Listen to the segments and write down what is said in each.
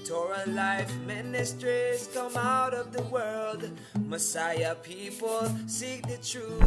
Torah Life Ministries come out of the world. Messiah people seek the truth.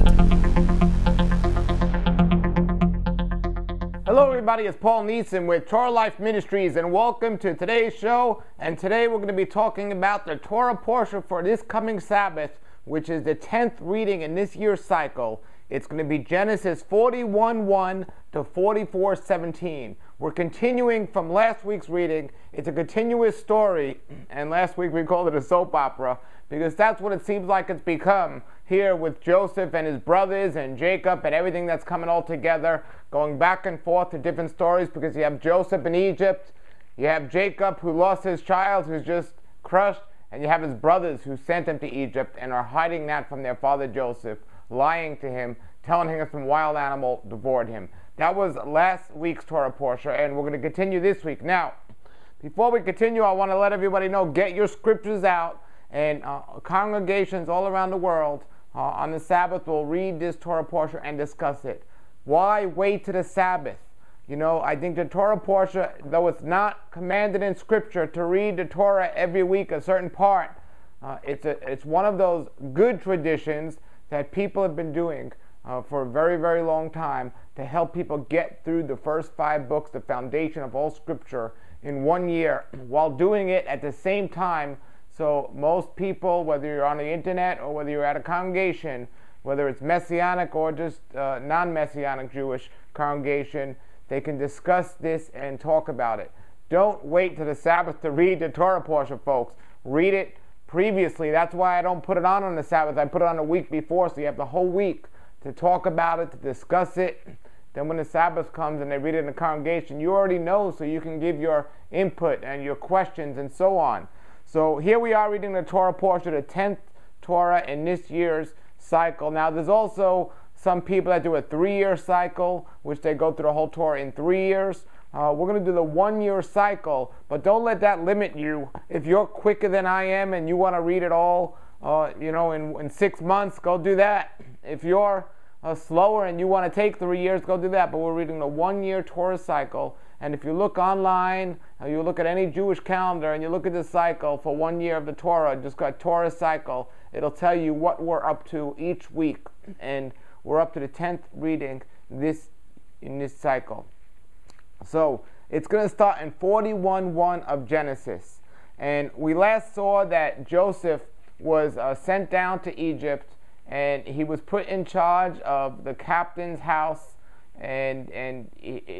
Hello everybody, it's Paul Nison with Torah Life Ministries and welcome to today's show. And today we're going to be talking about the Torah portion for this coming Sabbath, which is the 10th reading in this year's cycle. It's going to be Genesis 41:1 to 44:17. We're continuing from last week's reading. It's a continuous story, and last week we called it a soap opera because that's what it seems like it's become here with Joseph and his brothers and Jacob and everything that's coming all together, going back and forth to different stories because you have Joseph in Egypt, you have Jacob who lost his child who's just crushed, and you have his brothers who sent him to Egypt and are hiding that from their father Joseph, lying to him, telling him some wild animal devoured him. That was last week's Torah portion, and we're going to continue this week. Now, before we continue, I want to let everybody know, get your scriptures out, and congregations all around the world on the Sabbath will read this Torah portion and discuss it. Why wait to the Sabbath? You know, I think the Torah portion, though it's not commanded in Scripture to read the Torah every week, a certain part, it's one of those good traditions that people have been doing for a very, very long time to help people get through the first 5 books, the foundation of all Scripture, in 1 year, while doing it at the same time. So most people, whether you're on the internet or whether you're at a congregation, whether it's messianic or just non-messianic Jewish congregation, they can discuss this and talk about it. Don't wait to the Sabbath to read the Torah portion, folks. Read it previously. That's why I don't put it on the Sabbath. I put it on a week before, so you have the whole week to talk about it, to discuss it. Then when the Sabbath comes and they read it in the congregation, you already know, so you can give your input and your questions and so on. So here we are reading the Torah portion, the 10th Torah in this year's cycle. Now there's also some people that do a 3-year cycle, which they go through the whole Torah in 3 years. We're going to do the 1-year cycle, but don't let that limit you. If you're quicker than I am and you want to read it all, in 6 months, go do that. If you're slower and you want to take 3 years, go do that. But we're reading the 1-year Torah cycle. And if you look online, you look at any Jewish calendar and you look at the cycle for 1 year of the Torah, just got Torah Cycle, it'll tell you what we're up to each week. And we're up to the 10th reading in this cycle. So it's going to start in 41:1 of Genesis. And we last saw that Joseph was sent down to Egypt, and he was put in charge of the captain's house, and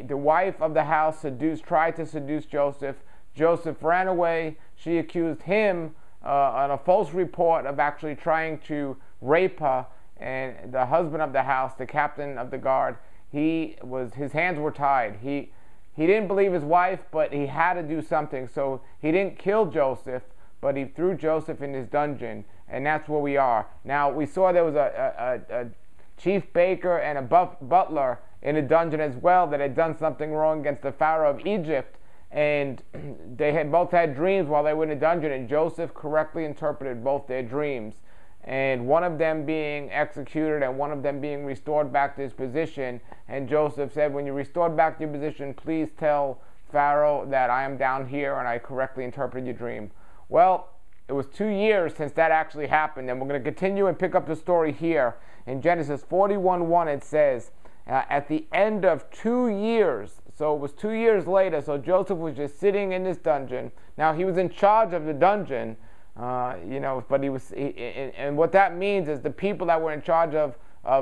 the wife of the house tried to seduce Joseph. Joseph ran away. She accused him on a false report of actually trying to rape her, and the husband of the house, the captain of the guard, his hands were tied. He didn't believe his wife, but he had to do something, so he didn't kill Joseph, but he threw Joseph in his dungeon, and that's where we are. Now, we saw there was a chief baker and a butler in a dungeon as well that had done something wrong against the Pharaoh of Egypt, and they had both had dreams while they were in the dungeon, and Joseph correctly interpreted both their dreams, and one of them being executed and one of them being restored back to his position. And Joseph said, when you're restored back to your position, please tell Pharaoh that I am down here and I correctly interpreted your dream. Well, it was 2 years since that actually happened, and we're going to continue and pick up the story here. In Genesis 41:1 it says, at the end of 2 years, so it was 2 years later, so Joseph was just sitting in this dungeon. Now he was in charge of the dungeon, but and what that means is the people that were in charge of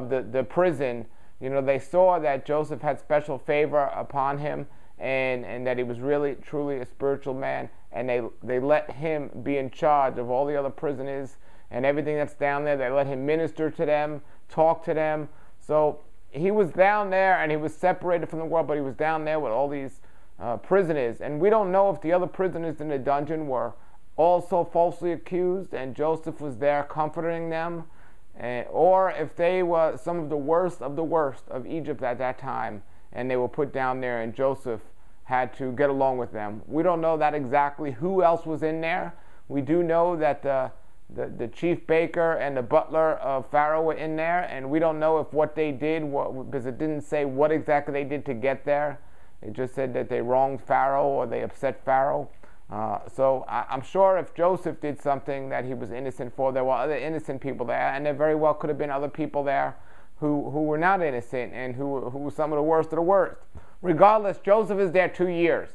the prison, they saw that Joseph had special favor upon him, and that he was really, truly a spiritual man, and they let him be in charge of all the other prisoners and everything that's down there. They let him minister to them, talk to them. So he was down there, and he was separated from the world, but he was down there with all these prisoners. And we don't know if the other prisoners in the dungeon were also falsely accused, and Joseph was there comforting them, or if they were some of the worst of Egypt at that time, and they were put down there, and Joseph had to get along with them. We don't know that exactly who else was in there. We do know that the chief baker and the butler of Pharaoh were in there, and we don't know if what they did, because it didn't say what exactly they did to get there. It just said that they wronged Pharaoh or they upset Pharaoh. So I'm sure if Joseph did something that he was innocent for, there were other innocent people there, and there very well could have been other people there who were not innocent and who were some of the worst of the worst. Regardless, Joseph is there 2 years,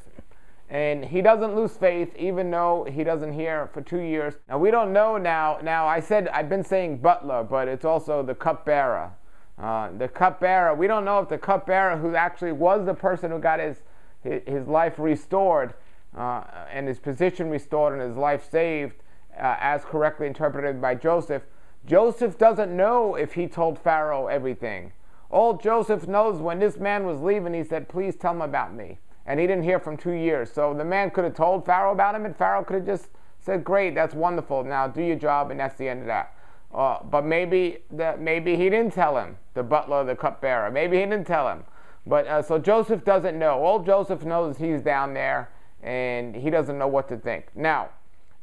and he doesn't lose faith even though he doesn't hear for 2 years. Now we don't know now. Now I've been saying butler, but it's also the cupbearer. The cupbearer. We don't know if the cupbearer, who actually was the person who got his life restored, and his position restored and his life saved, as correctly interpreted by Joseph. Joseph doesn't know if he told Pharaoh everything. All Joseph knows, when this man was leaving, he said, "Please tell him about me." And he didn't hear from 2 years. So the man could have told Pharaoh about him, and Pharaoh could have just said, "Great, that's wonderful. Now do your job," and that's the end of that. But maybe he didn't tell him, the butler, the cupbearer. Maybe he didn't tell him. But so Joseph doesn't know. All Joseph knows is he's down there, and he doesn't know what to think. Now,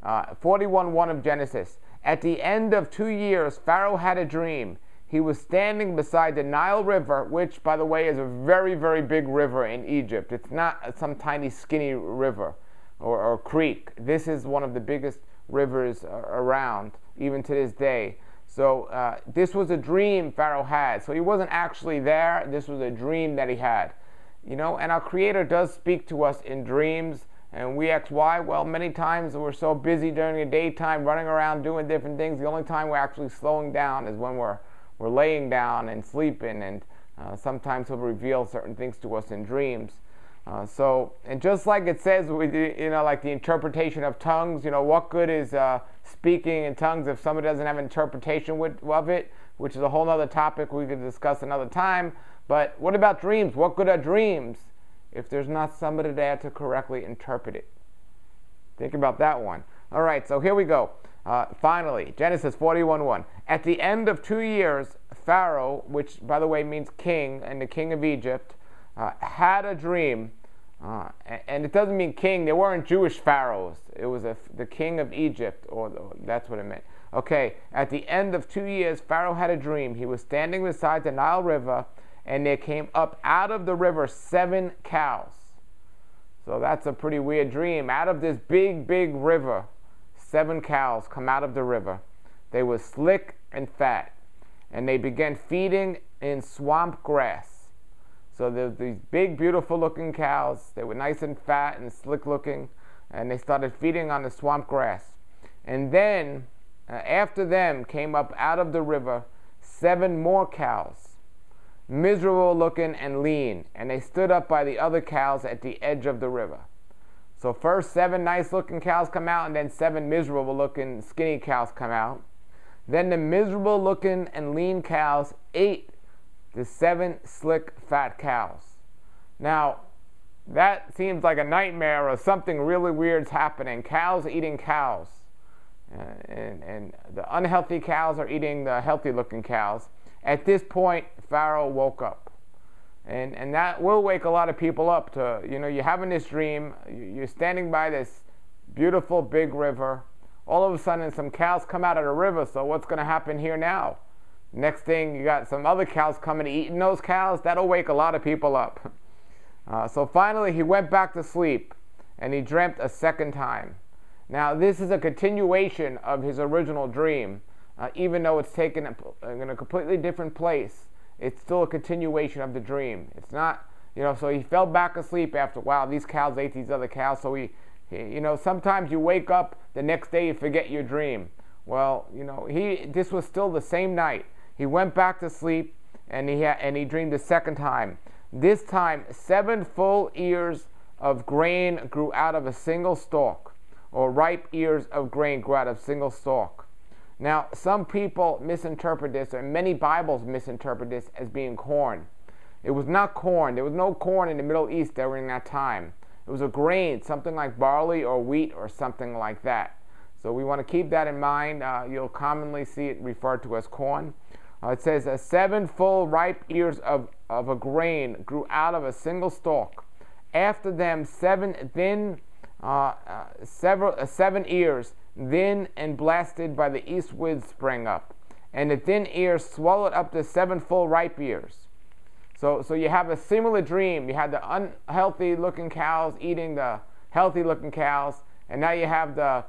41:1 of Genesis. At the end of 2 years, Pharaoh had a dream. He was standing beside the Nile River, which, by the way, is a very, very big river in Egypt. It's not some tiny, skinny river or creek. This is one of the biggest rivers around, even to this day. So this was a dream Pharaoh had. So he wasn't actually there. This was a dream that he had. You know, and our Creator does speak to us in dreams. And we ask why? Well, many times we're so busy during the daytime running around doing different things. The only time we're actually slowing down is when we're laying down and sleeping. And sometimes He'll reveal certain things to us in dreams. And just like it says, like the interpretation of tongues, what good is speaking in tongues if somebody doesn't have interpretation of it, which is a whole other topic we could discuss another time. But what about dreams? What good are dreams if there's not somebody there to correctly interpret it? Think about that one. All right, so here we go. Finally, Genesis 41:1. At the end of 2 years, Pharaoh, which by the way means king, and the king of Egypt, had a dream. And it doesn't mean king. There weren't Jewish pharaohs. It was the king of Egypt, or that's what it meant. Okay, at the end of 2 years, Pharaoh had a dream. He was standing beside the Nile River, and there came up out of the river 7 cows. So that's a pretty weird dream. Out of this big, big river, 7 cows come out of the river. They were slick and fat, and they began feeding in swamp grass. So there's these big, beautiful looking cows. They were nice and fat and slick looking, and they started feeding on the swamp grass. And then, after them, came up out of the river 7 more cows, miserable looking and lean, and they stood up by the other cows at the edge of the river. So first 7 nice looking cows come out, and then 7 miserable looking skinny cows come out. Then the miserable looking and lean cows ate the 7 slick fat cows. Now that seems like a nightmare, or something really weird's happening. Cows eating cows, and the unhealthy cows are eating the healthy looking cows. At this point, Pharaoh woke up. And that will wake a lot of people up to, you're having this dream, you're standing by this beautiful big river. All of a sudden, some cows come out of the river, so what's going to happen here now? Next thing, you got some other cows coming, eating those cows. That'll wake a lot of people up. So finally, he went back to sleep, and he dreamt a second time. Now, this is a continuation of his original dream. Even though it's taken in a completely different place, it's still a continuation of the dream. It's not, so he fell back asleep after, wow, these cows ate these other cows. So he sometimes you wake up the next day, you forget your dream. Well, this was still the same night. He went back to sleep, and he dreamed a second time. This time, 7 full ears of grain grew out of a single stalk, or ripe ears of grain grew out of a single stalk. Now, some people misinterpret this, or many Bibles misinterpret this as being corn. It was not corn. There was no corn in the Middle East during that time. It was a grain, something like barley or wheat or something like that. So we want to keep that in mind. You'll commonly see it referred to as corn. It says, 7 full ripe ears of a grain grew out of a single stalk. After them, 7 ears, thin and blasted by the east wind, sprang up, and the thin ears swallowed up the 7 full ripe ears. So you have a similar dream. You had the unhealthy looking cows eating the healthy looking cows, and now you have the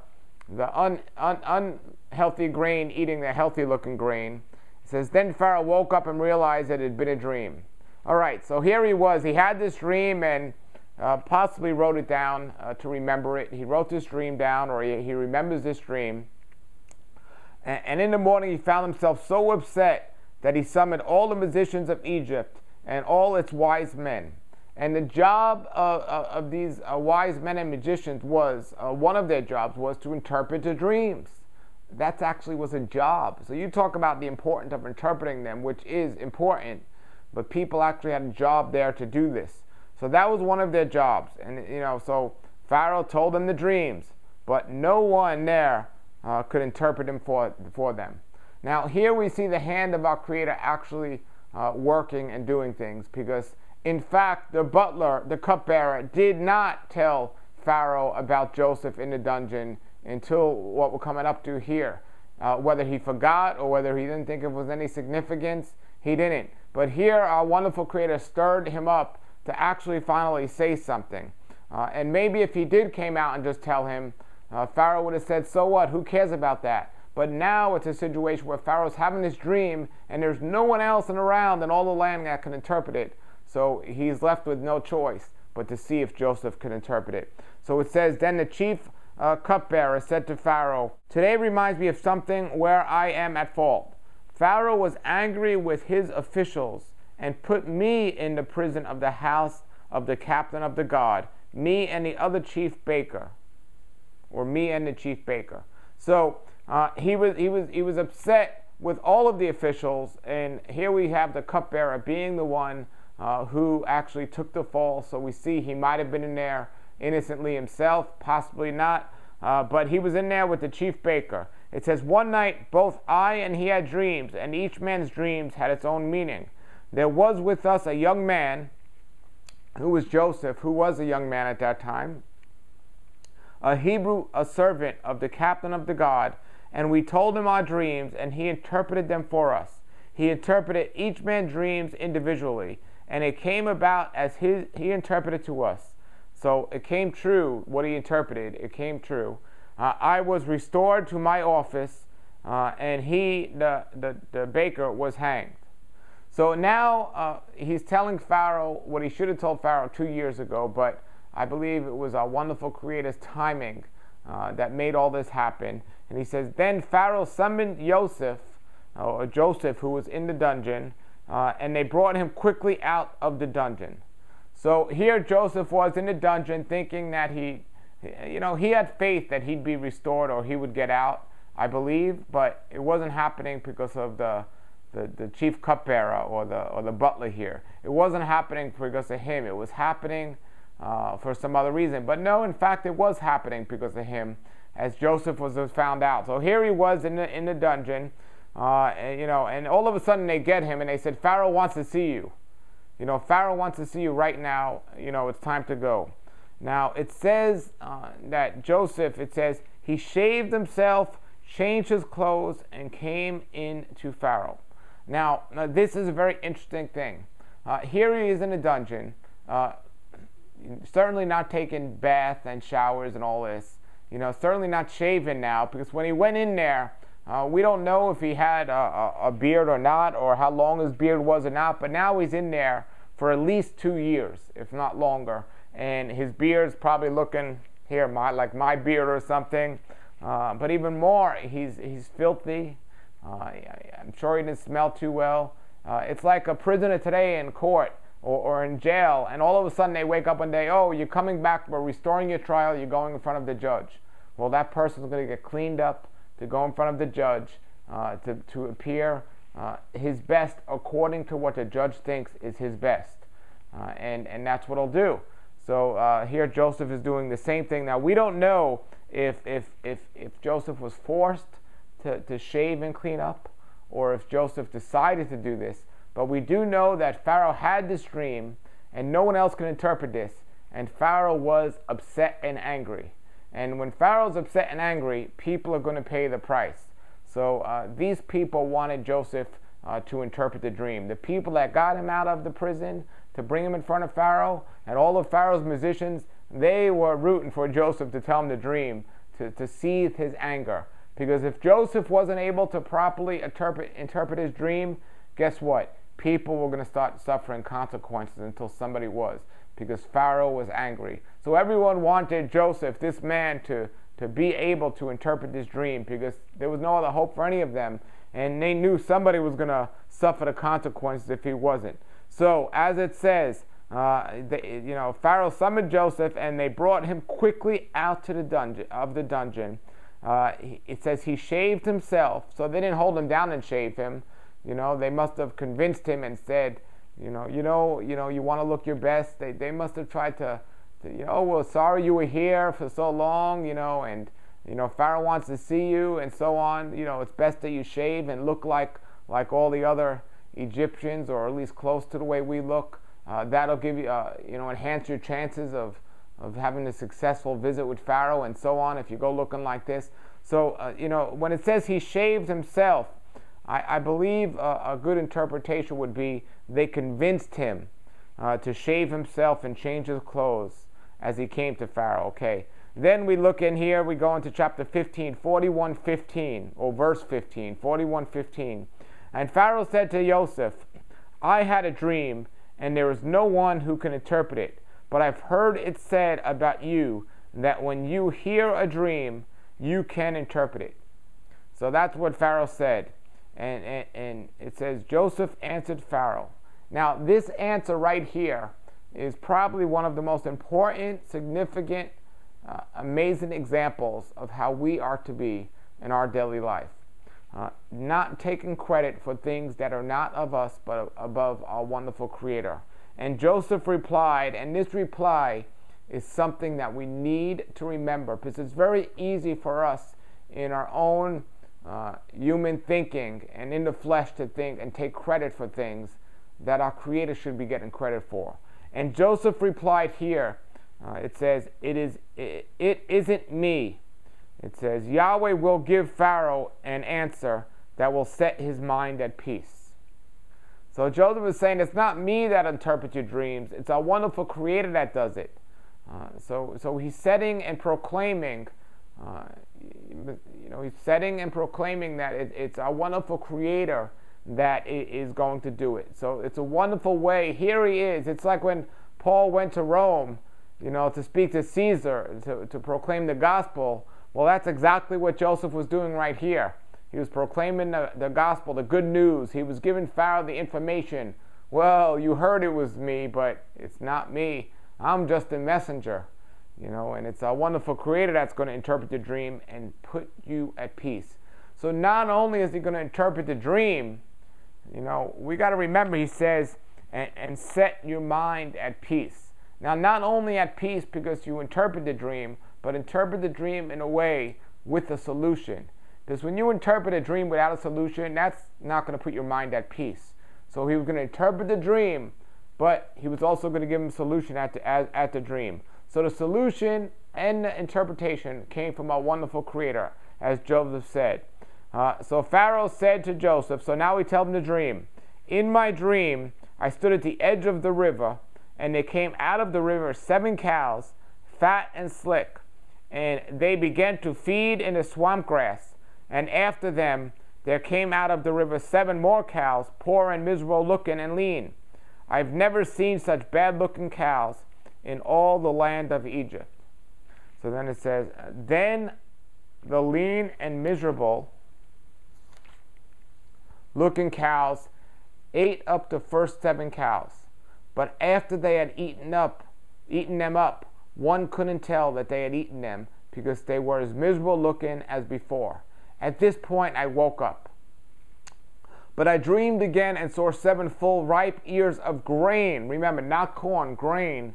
unhealthy grain eating the healthy looking grain. It says, then Pharaoh woke up and realized that it had been a dream. All right, so here he was. He had this dream and possibly wrote it down to remember it. He wrote this dream down, or he remembers this dream. And in the morning he found himself so upset that he summoned all the musicians of Egypt and all its wise men. And the job of these wise men and magicians was, one of their jobs was to interpret the dreams. That actually was a job. So you talk about the importance of interpreting them, which is important, but people actually had a job there to do this. So that was one of their jobs. And, so Pharaoh told them the dreams, but no one there could interpret them for them. Now here we see the hand of our Creator actually working and doing things, because in fact the butler, the cupbearer, did not tell Pharaoh about Joseph in the dungeon until what we're coming up to here. Whether he forgot or whether he didn't think it was any significance, he didn't. But here our wonderful Creator stirred him up to actually finally say something. And maybe if he did came out and just tell him, Pharaoh would have said, so what? Who cares about that? But now it's a situation where Pharaoh's having this dream and there's no one else around in all the land that can interpret it. So he's left with no choice but to see if Joseph can interpret it. So it says, then the chief cupbearer said to Pharaoh, today reminds me of something where I am at fault. Pharaoh was angry with his officials and put me in the prison of the house of the captain of the guard, me and the other chief baker, or me and the chief baker. So he was upset with all of the officials, and here we have the cupbearer being the one who actually took the fall. So we see he might have been in there innocently himself, possibly not, but he was in there with the chief baker. It says, one night both I and he had dreams, and each man's dreams had its own meaning. There was with us a young man, who was Joseph, who was a young man at that time, a Hebrew, a servant of the captain of the guard, and we told him our dreams, and he interpreted them for us. He interpreted each man's dreams individually, and it came about as he interpreted to us. So it came true, what he interpreted, it came true. I was restored to my office, and he, the baker, was hanged. So now he's telling Pharaoh what he should have told Pharaoh 2 years ago, but I believe it was our wonderful Creator's timing that made all this happen. And he says, then Pharaoh summoned Joseph, who was in the dungeon, and they brought him quickly out of the dungeon. So here Joseph was in the dungeon thinking that he had faith that he'd be restored or he would get out, I believe, but it wasn't happening because of the chief cupbearer or the butler here. It wasn't happening because of him. It was happening for some other reason. But no, in fact, it was happening because of him, as Joseph was found out. So here he was in the dungeon, and all of a sudden they get him and they said, Pharaoh wants to see you. Pharaoh wants to see you right now. It's time to go. Now it says that Joseph, it says, he shaved himself, changed his clothes, and came in to Pharaoh. Now this is a very interesting thing. Here he is in a dungeon, certainly not taking baths and showers and all this. Certainly not shaven now, because when he went in there, we don't know if he had a beard or not, or how long his beard was or not, but now he's in there for at least 2 years, if not longer, and his beard's probably looking here like my beard or something, but even more, he's filthy. I'm sure he didn't smell too well. It's like a prisoner today in court or in jail, and all of a sudden they wake up one day, oh, you're coming back, we're restoring your trial, you're going in front of the judge. Well, that person's going to get cleaned up to go in front of the judge, to appear his best according to what the judge thinks is his best, and that's what he'll do. So here Joseph is doing the same thing. Now we don't know if Joseph was forced to shave and clean up, or if Joseph decided to do this, but we do know that Pharaoh had this dream and no one else could interpret this, and Pharaoh was upset and angry. And when Pharaoh's upset and angry, people are going to pay the price. So these people wanted Joseph to interpret the dream. The people that got him out of the prison to bring him in front of Pharaoh, and all of Pharaoh's musicians, they were rooting for Joseph to tell him the dream, to seethe his anger. Because if Joseph wasn't able to properly interpret his dream, guess what? People were going to start suffering consequences until somebody was, because Pharaoh was angry. So everyone wanted Joseph, this man, to be able to interpret this dream, because there was no other hope for any of them, and they knew somebody was going to suffer the consequences if he wasn't. So as it says, Pharaoh summoned Joseph, and they brought him quickly out to the dungeon. It says he shaved himself, so they didn't hold him down and shave him. They must have convinced him and said, you want to look your best. They must have tried to well, sorry you were here for so long, and Pharaoh wants to see you and so on. It's best that you shave and look like all the other Egyptians, or at least close to the way we look. That'll give you, enhance your chances of having a successful visit with Pharaoh and so on, if you go looking like this. So, when it says he shaved himself, I believe a good interpretation would be they convinced him to shave himself and change his clothes as he came to Pharaoh. Okay. Then we look in here, we go into chapter 15, 41:15, or verse 15, 41:15. And Pharaoh said to Joseph, I had a dream, and there is no one who can interpret it. But I've heard it said about you that when you hear a dream, you can interpret it. So that's what Pharaoh said. And it says, Joseph answered Pharaoh. Now, this answer right here is probably one of the most important, significant, amazing examples of how we are to be in our daily life. Not taking credit for things that are not of us, but above our wonderful Creator. And Joseph replied, and this reply is something that we need to remember, because it's very easy for us in our own human thinking and in the flesh to think and take credit for things that our Creator should be getting credit for. And Joseph replied here, it says, it isn't me. It says, Yahweh will give Pharaoh an answer that will set his mind at peace. So Joseph is saying, it's not me that interprets your dreams, it's our wonderful Creator that does it. So he's setting and proclaiming, he's setting and proclaiming that it's our wonderful Creator that is going to do it. So it's a wonderful way. Here he is. It's like when Paul went to Rome, to speak to Caesar, to proclaim the gospel. Well, that's exactly what Joseph was doing right here. He was proclaiming the gospel, the good news. He was giving Pharaoh the information. Well, you heard it was me, but it's not me. I'm just a messenger. And it's our wonderful Creator that's going to interpret the dream and put you at peace. So not only is he going to interpret the dream, we got to remember, he says, and set your mind at peace. Now, not only at peace because you interpret the dream, but interpret the dream in a way with a solution. Because when you interpret a dream without a solution, that's not going to put your mind at peace. So he was going to interpret the dream, but he was also going to give him a solution at the dream. So the solution and the interpretation came from our wonderful Creator, as Joseph said. So Pharaoh said to Joseph, so now we tell him the dream. In my dream, I stood at the edge of the river, and there came out of the river 7 cows, fat and slick, and they began to feed in the swamp grass. And after them, there came out of the river 7 more cows, poor and miserable looking and lean. I've never seen such bad-looking cows in all the land of Egypt. So then it says, then the lean and miserable looking cows ate up the first 7 cows. But after they had eaten them up, one couldn't tell that they had eaten them, because they were as miserable looking as before. At this point I woke up. But I dreamed again and saw 7 full ripe ears of grain. Remember, not corn, grain,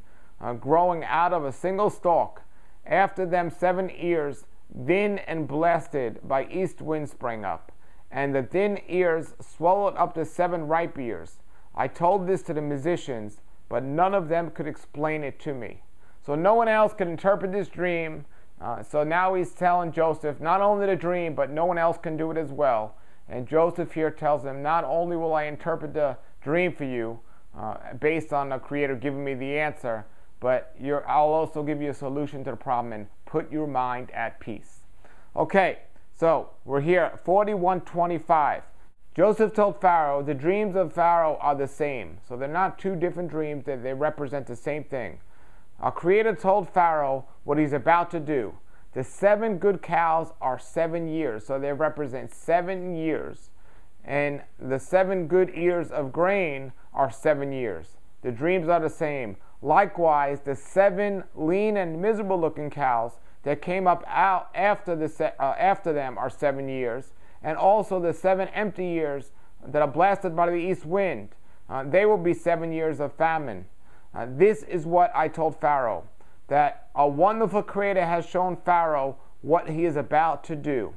growing out of a single stalk. After them 7 ears, thin and blasted by east wind, sprang up. And the thin ears swallowed up the 7 ripe ears. I told this to the musicians, but none of them could explain it to me. So no one else could interpret this dream. So now he's telling Joseph not only the dream, but no one else can do it as well. And Joseph here tells him, not only will I interpret the dream for you, based on the Creator giving me the answer, but I'll also give you a solution to the problem and put your mind at peace. Okay, so we're here at 41:25. Joseph told Pharaoh, the dreams of Pharaoh are the same. So they're not two different dreams, they represent the same thing. Our Creator told Pharaoh what he's about to do. The 7 good cows are 7 years, so they represent 7 years. And the 7 good ears of grain are 7 years. The dreams are the same. Likewise, the 7 lean and miserable looking cows that came up out after them are 7 years. And also the 7 empty years that are blasted by the east wind. They will be 7 years of famine. This is what I told Pharaoh, that a wonderful Creator has shown Pharaoh what he is about to do.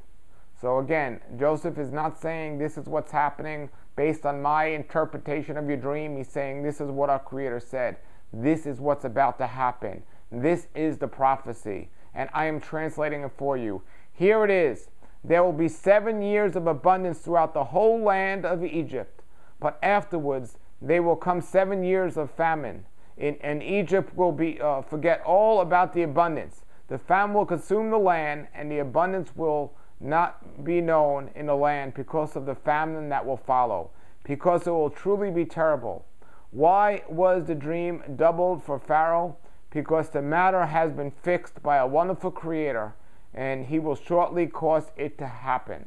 So again, Joseph is not saying this is what's happening based on my interpretation of your dream. He's saying this is what our Creator said. This is what's about to happen. This is the prophecy, and I am translating it for you. Here it is. There will be 7 years of abundance throughout the whole land of Egypt, but afterwards they will come 7 years of famine. And Egypt will forget all about the abundance. The famine will consume the land, and the abundance will not be known in the land because of the famine that will follow, because it will truly be terrible. Why was the dream doubled for Pharaoh? Because the matter has been fixed by a wonderful Creator, and he will shortly cause it to happen.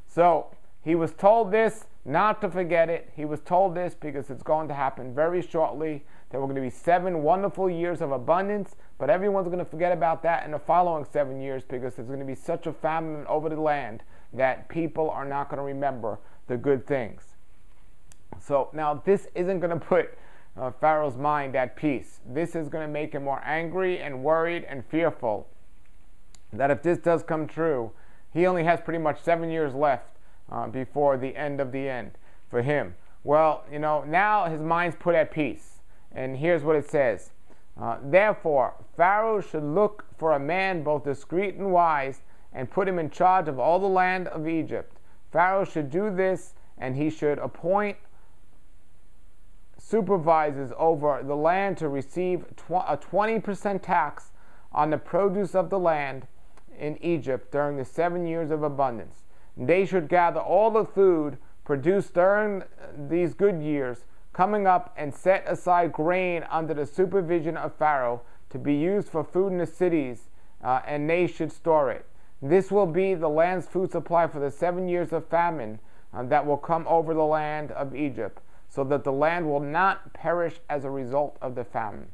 So he was told this not to forget it. He was told this because it's going to happen very shortly. There were going to be 7 wonderful years of abundance, but everyone's going to forget about that in the following 7 years because there's going to be such a famine over the land that people are not going to remember the good things. So now this isn't going to put Pharaoh's mind at peace. This is going to make him more angry and worried and fearful that if this does come true, he only has pretty much 7 years left before the end of the end for him. Well, now his mind's put at peace. And here's what it says. Therefore, Pharaoh should look for a man both discreet and wise and put him in charge of all the land of Egypt. Pharaoh should do this, and he should appoint supervisors over the land to receive a 20% tax on the produce of the land in Egypt during the 7 years of abundance. They should gather all the food produced during these good years coming up and set aside grain under the supervision of Pharaoh to be used for food in the cities, and they should store it. This will be the land's food supply for the 7 years of famine that will come over the land of Egypt, so that the land will not perish as a result of the famine.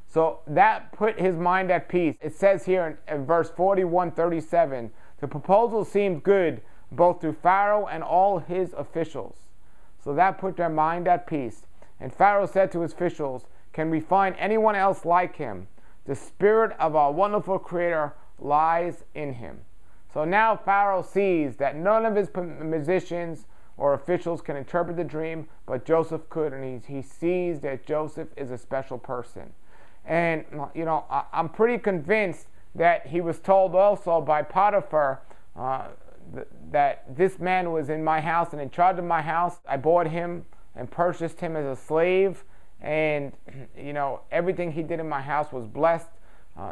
So that put his mind at peace. It says here in verse 41:37, the proposal seemed good both to Pharaoh and all his officials. So that put their mind at peace. And Pharaoh said to his officials, can we find anyone else like him? The spirit of our wonderful Creator lies in him. So now Pharaoh sees that none of his musicians or officials can interpret the dream, but Joseph could, and he sees that Joseph is a special person. And, I'm pretty convinced that he was told also by Potiphar that this man was in my house and in charge of my house. I bought him and purchased him as a slave, and everything he did in my house was blessed.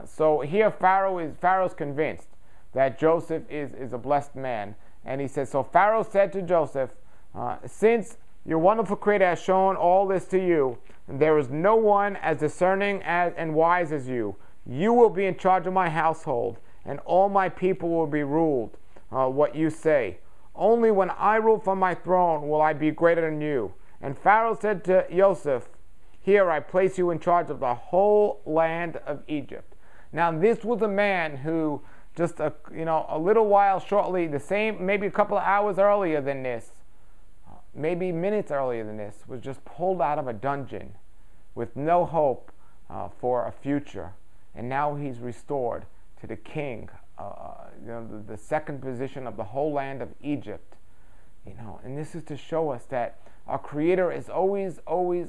So here Pharaoh's convinced that Joseph is a blessed man, and he says, so Pharaoh said to Joseph, since your wonderful Creator has shown all this to you, and there is no one as discerning and wise as you. You will be in charge of my household, and all my people will be ruled what you say. Only when I rule from my throne will I be greater than you. And Pharaoh said to Joseph, here I place you in charge of the whole land of Egypt. Now this was a man who just a little while shortly, maybe a couple of hours earlier than this, maybe minutes earlier than this, was just pulled out of a dungeon with no hope for a future. And now he's restored to the king, the second position of the whole land of Egypt. And this is to show us that our Creator is always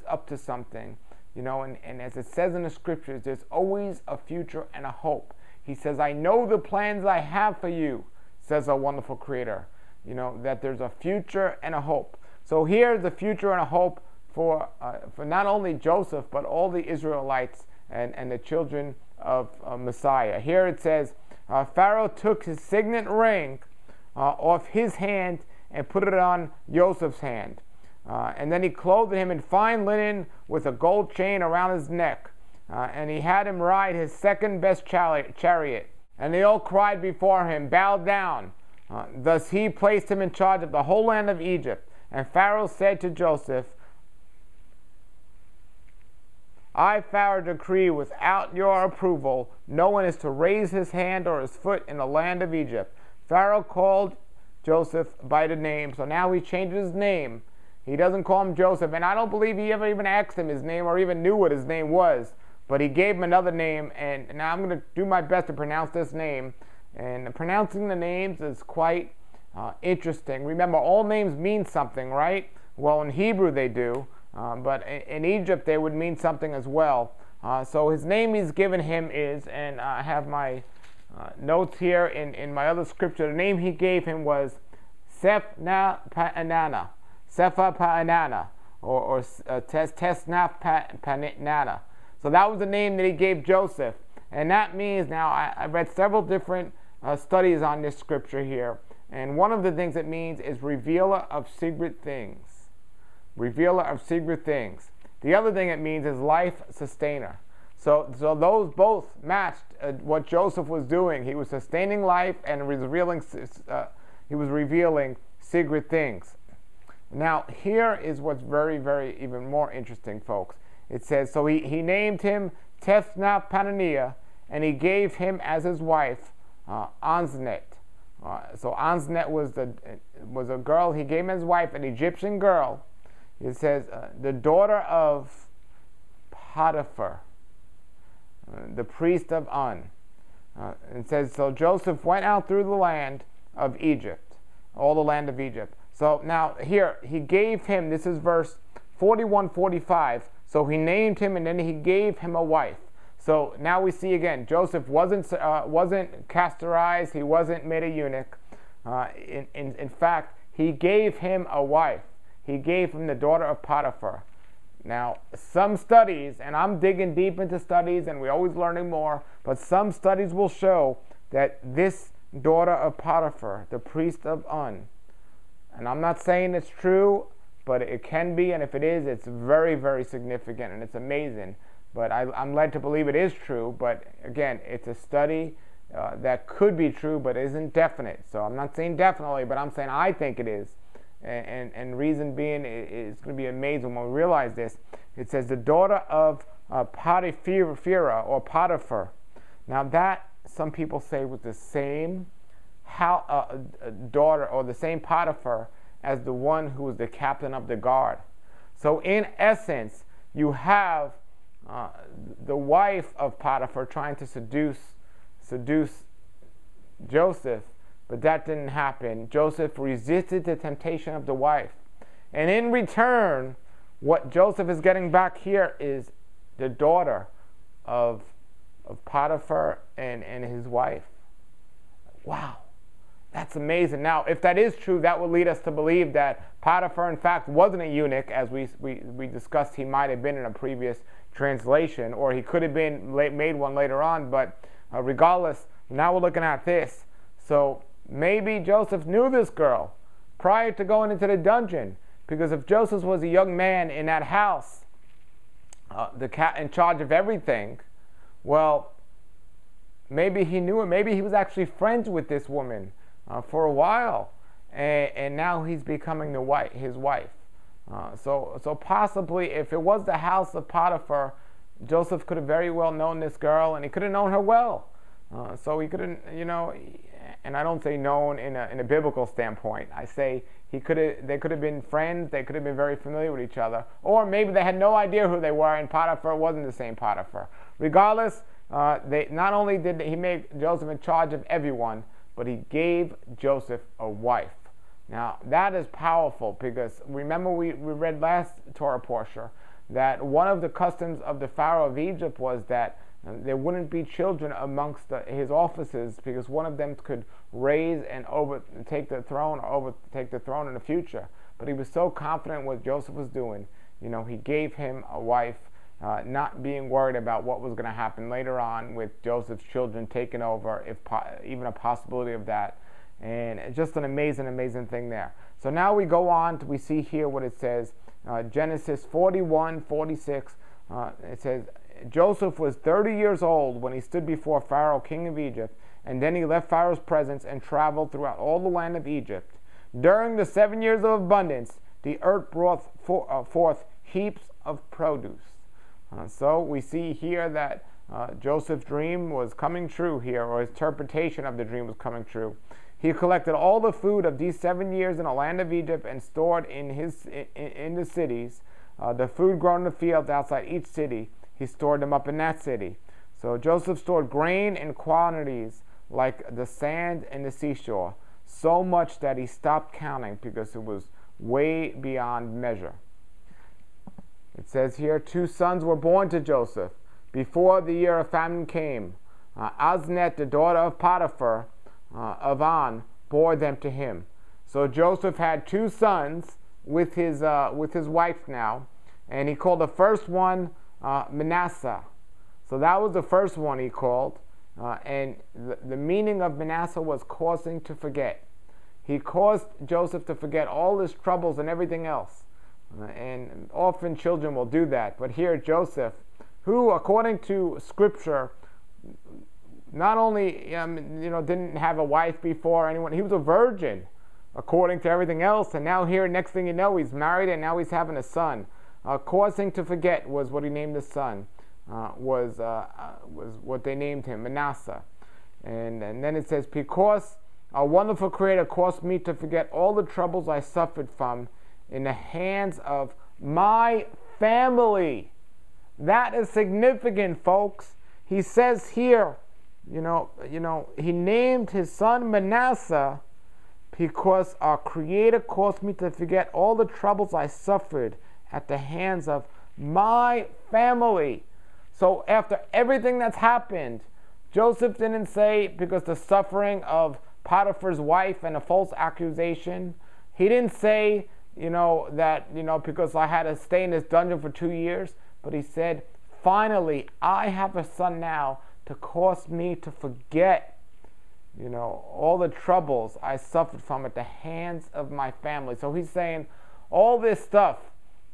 up to something. And as it says in the scriptures, there's always a future and a hope. He says, I know the plans I have for you, says our wonderful Creator. That there's a future and a hope. So here's the future and a hope for not only Joseph, but all the Israelites and the children of Messiah. Here it says, Pharaoh took his signet ring off his hand and put it on Joseph's hand. And then he clothed him in fine linen with a gold chain around his neck. And he had him ride his second best chariot. And they all cried before him, bowed down. Thus he placed him in charge of the whole land of Egypt. And Pharaoh said to Joseph, I, Pharaoh, decree without your approval, no one is to raise his hand or his foot in the land of Egypt. Pharaoh called Joseph by the name. So now he changed his name. He doesn't call him Joseph. And I don't believe he ever even asked him his name or even knew what his name was. But he gave him another name. And now I'm going to do my best to pronounce this name. And pronouncing the names is quite interesting. Remember, all names mean something, right? Well, in Hebrew they do. But in Egypt they would mean something as well. So his name he's given him is, and I have my notes here in my other scripture, the name he gave him was Sephna-Pa'anana, Sepha-Pa'anana, or Tesnaf-Pa'anana. So that was the name that he gave Joseph. And that means, now I read several different studies on this scripture here, and one of the things it means is revealer of secret things. Revealer of secret things. The other thing it means is life sustainer. So those both matched what Joseph was doing. He was sustaining life and revealing secret things. Now here is what's very, very even more interesting, folks. It says, so he named him Tethnath-Paneah, and he gave him as his wife Anznet. So Anznet was a girl. He gave him as wife, an Egyptian girl. It says, the daughter of Potiphar, the priest of On. It says, so Joseph went out through the land of Egypt, all the land of Egypt. So now here, he gave him, this is verse 41-45, so he named him and then he gave him a wife. So now we see again, Joseph wasn't castorized, he wasn't made a eunuch. In fact, he gave him a wife. He gave him the daughter of Potiphar. Now, some studies, and I'm digging deep into studies, and we're always learning more, but some studies will show that this daughter of Potiphar, the priest of On, and I'm not saying it's true, but it can be, and if it is, it's very, very significant, and it's amazing. But I'm led to believe it is true, but again, it's a study that could be true, but isn't definite. So I'm not saying definitely, but I'm saying I think it is. And reason being, it's going to be amazing when we realize this. It says the daughter of Potiphar or Potiphar. Now that, some people say, was the same daughter or the same Potiphar as the one who was the captain of the guard. So in essence, you have the wife of Potiphar trying to seduce Joseph. But that didn't happen. Joseph resisted the temptation of the wife. And in return, what Joseph is getting back here is the daughter of Potiphar and his wife. Wow. That's amazing. Now, if that is true, that would lead us to believe that Potiphar, in fact, wasn't a eunuch, as we discussed he might have been in a previous translation, or he could have been made one later on. But regardless, now we're looking at this. So maybe Joseph knew this girl prior to going into the dungeon, because if Joseph was a young man in that house, in charge of everything, well, maybe he knew her. Maybe he was actually friends with this woman for a while, and now he's becoming his wife. So possibly, if it was the house of Potiphar, Joseph could have very well known this girl, and he could have known her well. So he couldn't, and I don't say known in a biblical standpoint. I say they could have been friends. They could have been very familiar with each other, or maybe they had no idea who they were, and Potiphar wasn't the same Potiphar. Regardless, not only did he make Joseph in charge of everyone, but he gave Joseph a wife. Now that is powerful, because remember we read last Torah portion that one of the customs of the Pharaoh of Egypt was that there wouldn't be children amongst his officers, because one of them could raise and overtake the throne in the future. But he was so confident what Joseph was doing, he gave him a wife, not being worried about what was going to happen later on with Joseph's children taking over, if even a possibility of that. And it's just an amazing, amazing thing there. So now we go on we see here what it says, Genesis 41:46. It says, Joseph was 30 years old when he stood before Pharaoh, king of Egypt, and then he left Pharaoh's presence and traveled throughout all the land of Egypt. During the 7 years of abundance, the earth brought forth heaps of produce. So we see here that Joseph's dream was coming true here, or his interpretation of the dream was coming true. He collected all the food of these 7 years in the land of Egypt and stored in the cities. The food grown in the fields outside each city, he stored them up in that city. So Joseph stored grain in quantities like the sand and the seashore, so much that he stopped counting because it was way beyond measure. It says here, 2 sons were born to Joseph before the year of famine came. Asnet, the daughter of Potiphar, of On, bore them to him. So Joseph had 2 sons with his wife now, and he called the first one Manasseh. So that was the first one he called, and the meaning of Manasseh was causing to forget. He caused Joseph to forget all his troubles and everything else, and often children will do that. But here Joseph, who according to Scripture, not only didn't have a wife before anyone, he was a virgin according to everything else, and now here, next thing you know, he's married and now he's having a son. Causing to forget was what he named the son. Was what they named him, Manasseh. And then it says, because a wonderful Creator caused me to forget all the troubles I suffered from in the hands of my family. That is significant, folks. He says here, he named his son Manasseh because our Creator caused me to forget all the troubles I suffered at the hands of my family. So after everything that's happened, Joseph didn't say because the suffering of Potiphar's wife and a false accusation. He didn't say, because I had to stay in this dungeon for 2 years. But he said, finally, I have a son now to cause me to forget, all the troubles I suffered from at the hands of my family. So he's saying all this stuff,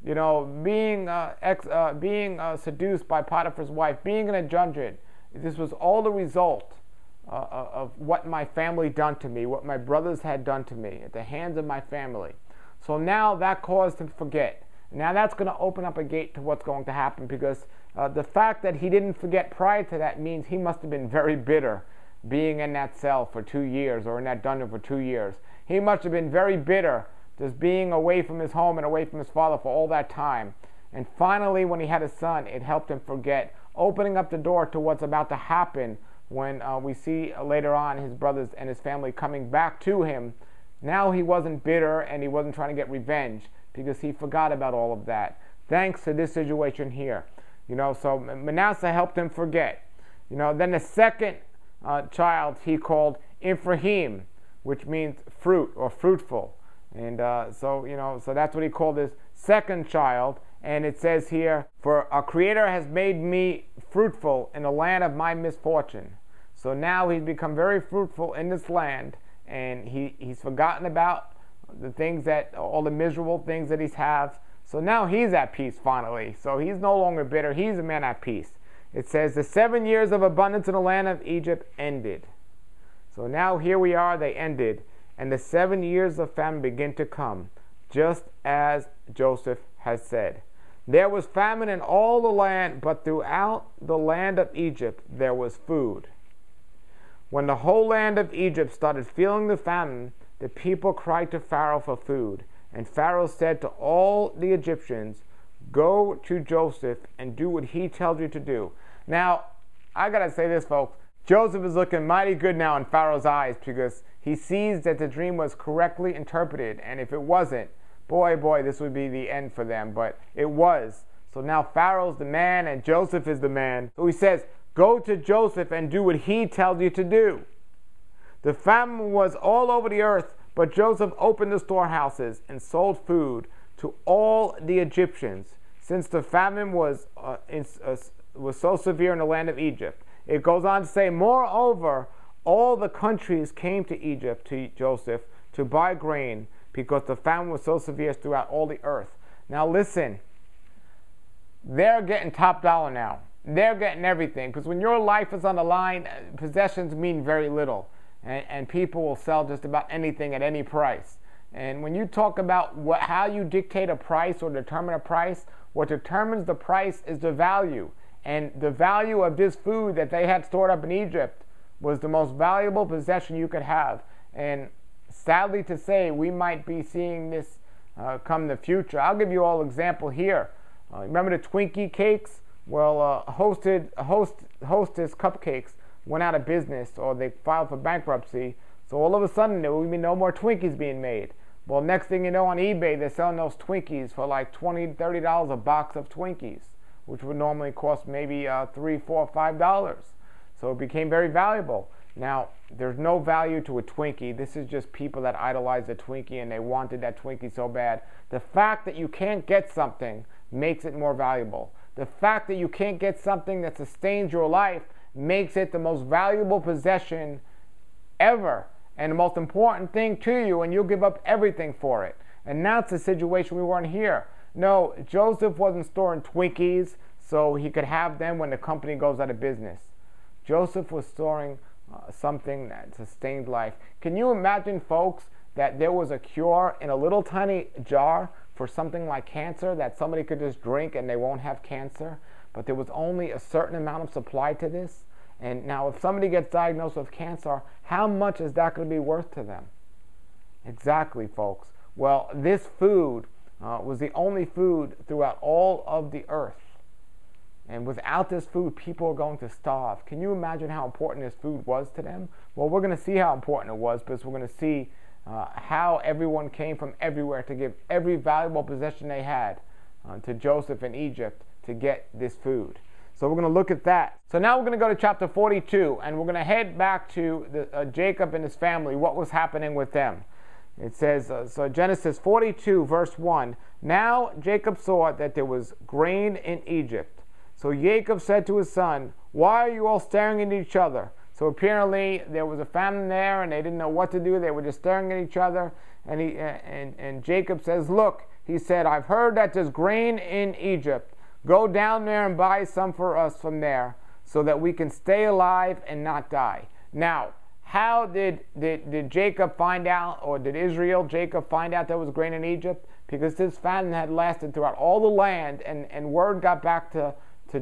being seduced by Potiphar's wife, being in a dungeon, this was all the result of what my family done to me, what my brothers had done to me at the hands of my family. So now that caused him to forget. Now that's going to open up a gate to what's going to happen, because the fact that he didn't forget prior to that means he must have been very bitter being in that cell for 2 years, or in that dungeon for 2 years. He must have been very bitter just being away from his home and away from his father for all that time. And finally, when he had a son, it helped him forget, opening up the door to what's about to happen when we see later on his brothers and his family coming back to him. Now he wasn't bitter and he wasn't trying to get revenge, because he forgot about all of that, thanks to this situation here. So Manasseh helped him forget. Then the second child he called Ephraim, which means fruit or fruitful. And so that's what he called his second child. And it says here, for our Creator has made me fruitful in the land of my misfortune. So now he's become very fruitful in this land, and he's forgotten about the things all the miserable things that he's had. So now he's at peace finally. So he's no longer bitter. He's a man at peace. It says the 7 years of abundance in the land of Egypt ended. So now here we are, they ended. And the 7 years of famine begin to come, just as Joseph has said. There was famine in all the land, but throughout the land of Egypt there was food. When the whole land of Egypt started feeling the famine, the people cried to Pharaoh for food. And Pharaoh said to all the Egyptians, go to Joseph and do what he tells you to do. Now, I gotta say this, folks. Joseph is looking mighty good now in Pharaoh's eyes, because he sees that the dream was correctly interpreted. And if it wasn't, boy, this would be the end for them. But it was. So now Pharaoh's the man and Joseph is the man. So he says, go to Joseph and do what he tells you to do. The famine was all over the earth, but Joseph opened the storehouses and sold food to all the Egyptians, since the famine was so severe in the land of Egypt. It goes on to say, moreover, all the countries came to Egypt, to Joseph, to buy grain, because the famine was so severe throughout all the earth. Now listen, they're getting top dollar now. They're getting everything, because when your life is on the line, possessions mean very little, and people will sell just about anything at any price. And when you talk about how you dictate a price or determine a price, what determines the price is the value. And the value of this food that they had stored up in Egypt was the most valuable possession you could have. And sadly to say, we might be seeing this come in the future. I'll give you all an example here. Remember the Twinkie cakes? Well, Hostess Cupcakes went out of business, or they filed for bankruptcy. So all of a sudden, there will be no more Twinkies being made. Well, next thing you know, on eBay, they're selling those Twinkies for like $20, $30 a box of Twinkies, which would normally cost maybe $3, $4, $5. So it became very valuable. Now, there's no value to a Twinkie. This is just people that idolize a Twinkie and they wanted that Twinkie so bad. The fact that you can't get something makes it more valuable. The fact that you can't get something that sustains your life makes it the most valuable possession ever, and the most important thing to you, and you'll give up everything for it. And that's the situation we were in here. No, Joseph wasn't storing Twinkies so he could have them when the company goes out of business. Joseph was storing something that sustained life. Can you imagine, folks, that there was a cure in a little tiny jar for something like cancer that somebody could just drink and they won't have cancer? But there was only a certain amount of supply to this. And now if somebody gets diagnosed with cancer, how much is that going to be worth to them? Exactly, folks. Well, this food was the only food throughout all of the earth. And without this food, people are going to starve. Can you imagine how important this food was to them? Well, we're going to see how important it was, because we're going to see how everyone came from everywhere to give every valuable possession they had to Joseph in Egypt to get this food. So we're going to look at that. So now we're going to go to chapter 42, and we're going to head back to Jacob and his family, what was happening with them. It says, so Genesis 42, verse 1, now Jacob saw that there was grain in Egypt. So Jacob said to his son, why are you all staring at each other? So apparently there was a famine there, and they didn't know what to do. They were just staring at each other. And Jacob says, look, he said, I've heard that there's grain in Egypt. Go down there and buy some for us from there, so that we can stay alive and not die. Now, how did Jacob find out, or did Jacob find out there was grain in Egypt? Because this famine had lasted throughout all the land, and word got back to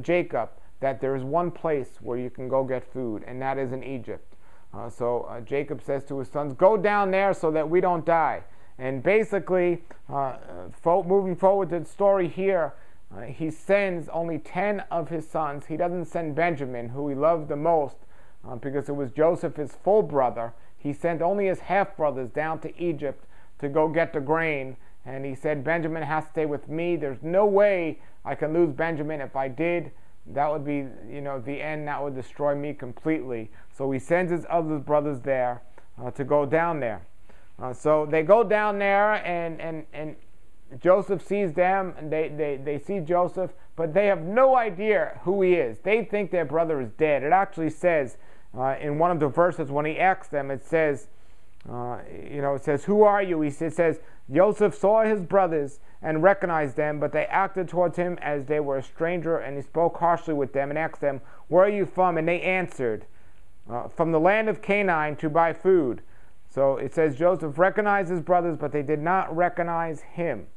Jacob that there is one place where you can go get food, and that is in Egypt. So Jacob says to his sons, go down there so that we don't die. And basically, moving forward to the story here, he sends only 10 of his sons. He doesn't send Benjamin, who he loved the most, because it was Joseph, his full brother. He sent only his half-brothers down to Egypt to go get the grain. And he said, Benjamin has to stay with me. There's no way I can lose Benjamin. If I did, that would be, the end. That would destroy me completely. So he sends his other brothers there to go down there. So they go down there, and Joseph sees them, and they see Joseph, but they have no idea who he is. They think their brother is dead. It actually says in one of the verses, when he asks them, it says, it says, who are you? It says, Joseph saw his brothers and recognized them, but they acted towards him as they were a stranger, and he spoke harshly with them and asked them, where are you from? And they answered, from the land of Canaan to buy food. So it says Joseph recognized his brothers, but they did not recognize him.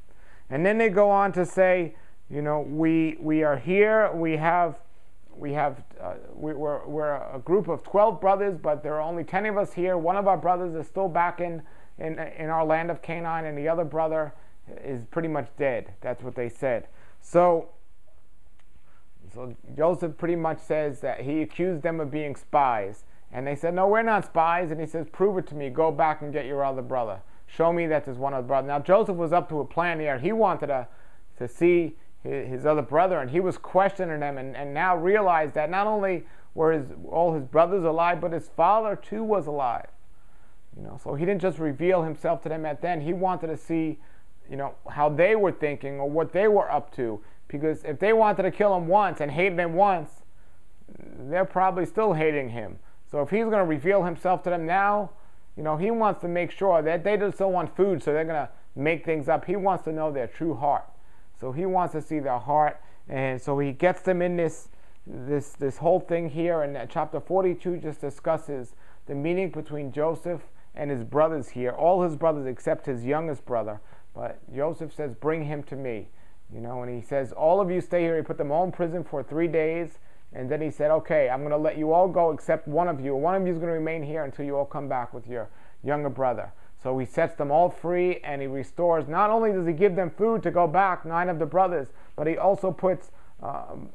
And then they go on to say, we are here. We're a group of 12 brothers, but there are only 10 of us here. One of our brothers is still back in our land of Canaan, and the other brother is pretty much dead. That's what they said. So Joseph pretty much says that he accused them of being spies. And they said, no, we're not spies. And he says, prove it to me. Go back and get your other brother. Show me that there's one other brother. Now, Joseph was up to a plan here. He wanted to see his other brother, and he was questioning them, and now realized that not only were all his brothers alive, but his father too was alive. So he didn't just reveal himself to them at then. He wanted to see, how they were thinking or what they were up to. Because if they wanted to kill him once and hated him once, they're probably still hating him. So if he's going to reveal himself to them now, he wants to make sure that they just don't want food, so they're going to make things up. He wants to know their true heart. So he wants to see their heart, and so he gets them in this whole thing here. And chapter 42 just discusses the meeting between Joseph and his brothers here. All his brothers except his youngest brother. But Joseph says, bring him to me. And he says, all of you stay here. He put them all in prison for 3 days. And then he said, okay, I'm going to let you all go except one of you. One of you is going to remain here until you all come back with your younger brother. So he sets them all free, and he restores. Not only does he give them food to go back, 9 of the brothers, but he also puts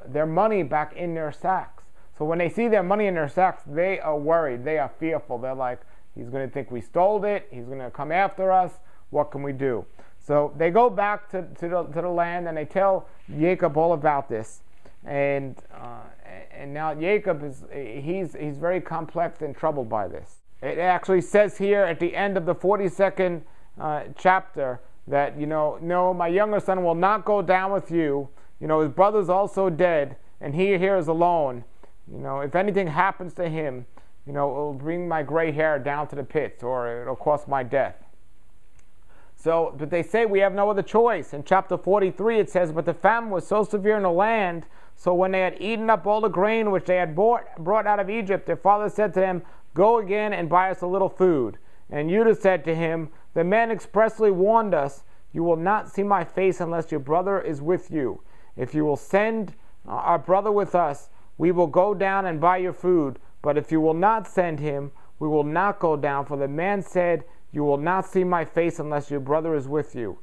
their money back in their sacks. So when they see their money in their sacks, they are worried. They are fearful. They're like, he's going to think we stole it. He's going to come after us. What can we do? So they go back to the land, and they tell Jacob all about this. And now Jacob he's very complex and troubled by this. It actually says here at the end of the 42nd chapter that, no, my younger son will not go down with you. His brother's also dead, and he here is alone. If anything happens to him, it will bring my gray hair down to the pits, or it'll cost my death. So, but they say we have no other choice. In chapter 43 it says, but the famine was so severe in the land, so when they had eaten up all the grain which they had brought out of Egypt, their father said to them, go again and buy us a little food. And Judah said to him, the men expressly warned us, you will not see my face unless your brother is with you. If you will send our brother with us, we will go down and buy your food. But if you will not send him, we will not go down. For the man said, you will not see my face unless your brother is with you.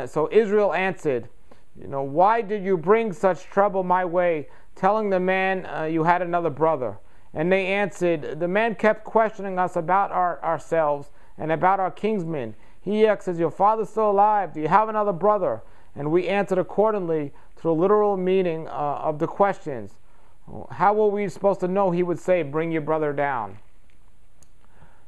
So Israel answered, why did you bring such trouble my way, telling the man you had another brother? And they answered, the man kept questioning us about ourselves and about our kinsmen. He asked, is your father still alive? Do you have another brother? And we answered accordingly to the literal meaning of the questions. How were we supposed to know? He would say, bring your brother down.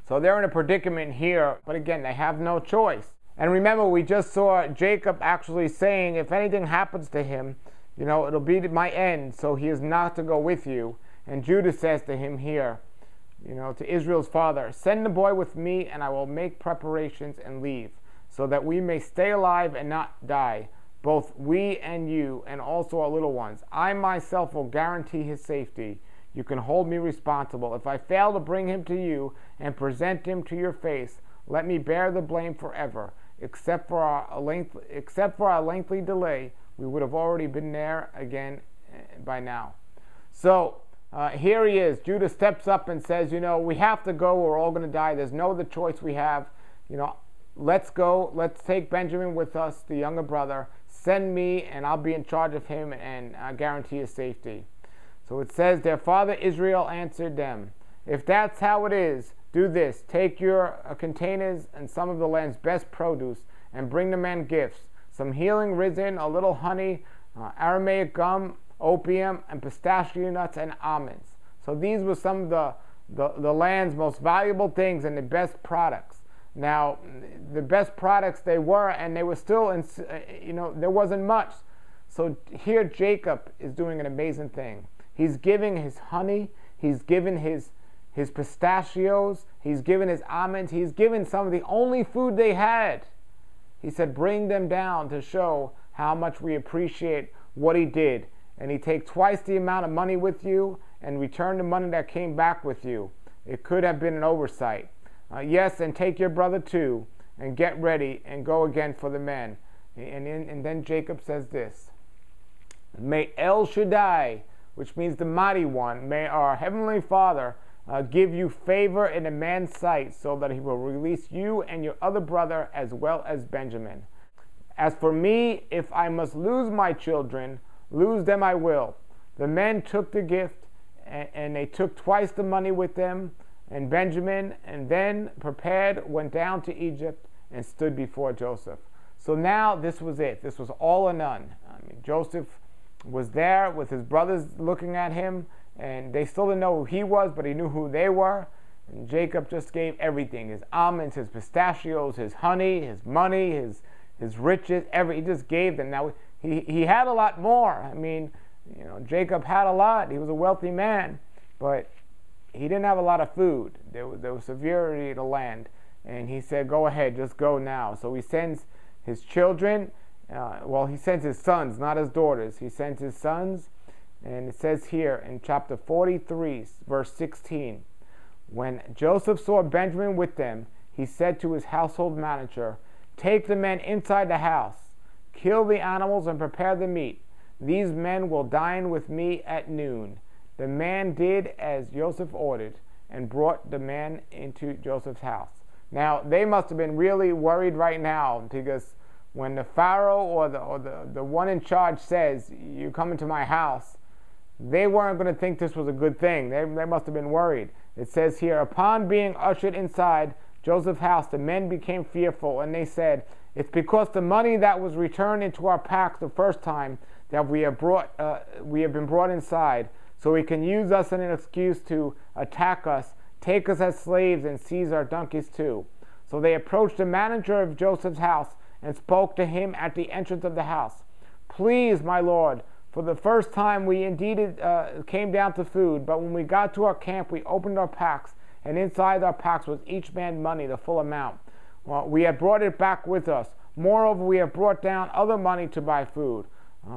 So they're in a predicament here, but again, they have no choice. And remember, we just saw Jacob actually saying, if anything happens to him, it'll be my end, so he is not to go with you. And Judah says to him here, to Israel's father, send the boy with me, and I will make preparations and leave, so that we may stay alive and not die, both we and you, and also our little ones. I myself will guarantee his safety. You can hold me responsible. If I fail to bring him to you and present him to your face, let me bear the blame forever. Except for our lengthy delay, we would have already been there again by now. So here he is. Judah steps up and says, we have to go. We're all going to die. There's no other choice we have. Let's go. Let's take Benjamin with us, the younger brother. Send me, and I'll be in charge of him and guarantee his safety. So it says, their father Israel answered them, if that's how it is, do this. Take your containers and some of the land's best produce and bring the man gifts, some healing resin, a little honey, Aramaic gum, opium, and pistachio nuts and almonds. So these were some of the land's most valuable things and the best products. Now, the best products they were, and they were still, there wasn't much. So here Jacob is doing an amazing thing. He's giving his honey, he's given his pistachios, he's given his almonds, he's given some of the only food they had. He said, bring them down to show how much we appreciate what he did. And he take twice the amount of money with you and return the money that came back with you. It could have been an oversight. Yes, and take your brother too, and get ready and go again for the men. And then Jacob says this, may El Shaddai, which means the mighty one, may our heavenly Father give you favor in a man's sight, so that he will release you and your other brother as well as Benjamin. As for me, if I must lose my children, lose them I will. The men took the gift, and they took twice the money with them, and Benjamin, and then prepared, went down to Egypt, and stood before Joseph. So now this was it. This was all or none. Joseph was there with his brothers looking at him, and they still didn't know who he was, but he knew who they were. And Jacob just gave everything, his almonds, his pistachios, his honey, his money, his riches, he just gave them. Now, he had a lot more. I mean, Jacob had a lot. He was a wealthy man, but he didn't have a lot of food. There was severity in the land. And he said, go ahead, just go now. So he sends his children. He sends his sons, not his daughters. He sends his sons. And it says here in chapter 43, verse 16, when Joseph saw Benjamin with them, he said to his household manager, take the men inside the house, kill the animals and prepare the meat. These men will dine with me at noon. The man did as Joseph ordered and brought the man into Joseph's house. Now, they must have been really worried right now, because when the Pharaoh or the one in charge says, you come into my house, they weren't going to think this was a good thing. They must have been worried. It says here, upon being ushered inside Joseph's house, the men became fearful, and they said, it's because the money that was returned into our packs the first time that we have been brought inside, so he can use us as an excuse to attack us, take us as slaves, and seize our donkeys too. So they approached the manager of Joseph's house and spoke to him at the entrance of the house. Please, my lord, for the first time we indeed came down to food, but when we got to our camp we opened our packs, and inside our packs was each man money, the full amount. Well, we had brought it back with us. Moreover, we have brought down other money to buy food.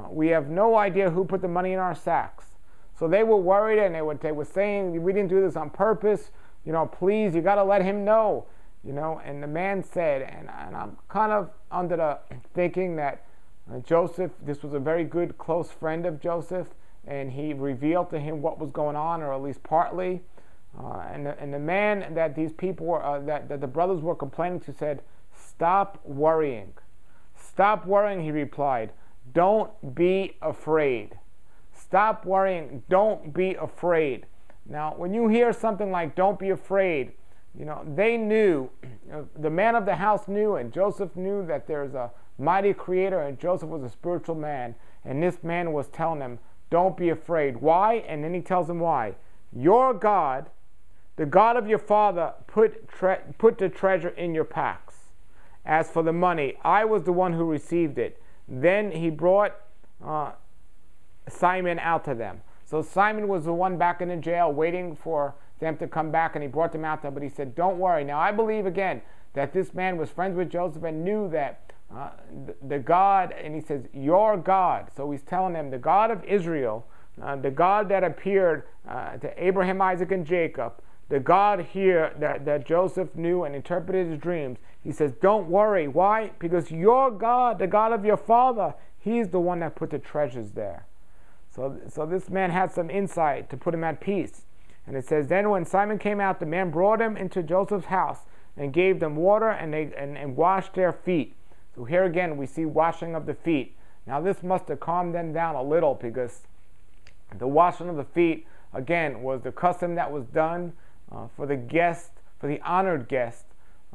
We have no idea who put the money in our sacks. So they were worried, and they were saying, we didn't do this on purpose. Please, you got to let him know. And the man said, and I'm kind of under the thinking that Joseph, this was a very good close friend of Joseph, and he revealed to him what was going on, or at least partly. And the man that these people were, that the brothers were complaining to, said, stop worrying. Stop worrying, he replied. Don't be afraid. Stop worrying. Don't be afraid. Now, when you hear something like don't be afraid, they knew, the man of the house knew, and Joseph knew that there's a mighty creator, and Joseph was a spiritual man, and this man was telling him, don't be afraid. Why? And then he tells him why. Your God, the God of your father, put the treasure in your packs. As for the money, I was the one who received it. Then he brought Simon out to them. So Simon was the one back in the jail waiting for them to come back, and he brought them out there, but he said, don't worry. Now, I believe, again, that this man was friends with Joseph and knew that the God, and he says, your God. So he's telling them, the God of Israel, the God that appeared to Abraham, Isaac, and Jacob, the God here that Joseph knew and interpreted his dreams, he says, don't worry. Why? Because your God, the God of your father, he's the one that put the treasures there. So this man had some insight to put him at peace. And it says, then when Simon came out, the man brought him into Joseph's house and gave them water and washed their feet. So here again we see washing of the feet. Now this must have calmed them down a little, because the washing of the feet, again, was the custom that was done for the guest, for the honored guest,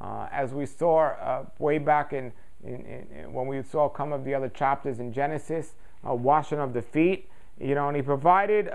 as we saw way back in when we saw some of the other chapters in Genesis, washing of the feet. And he provided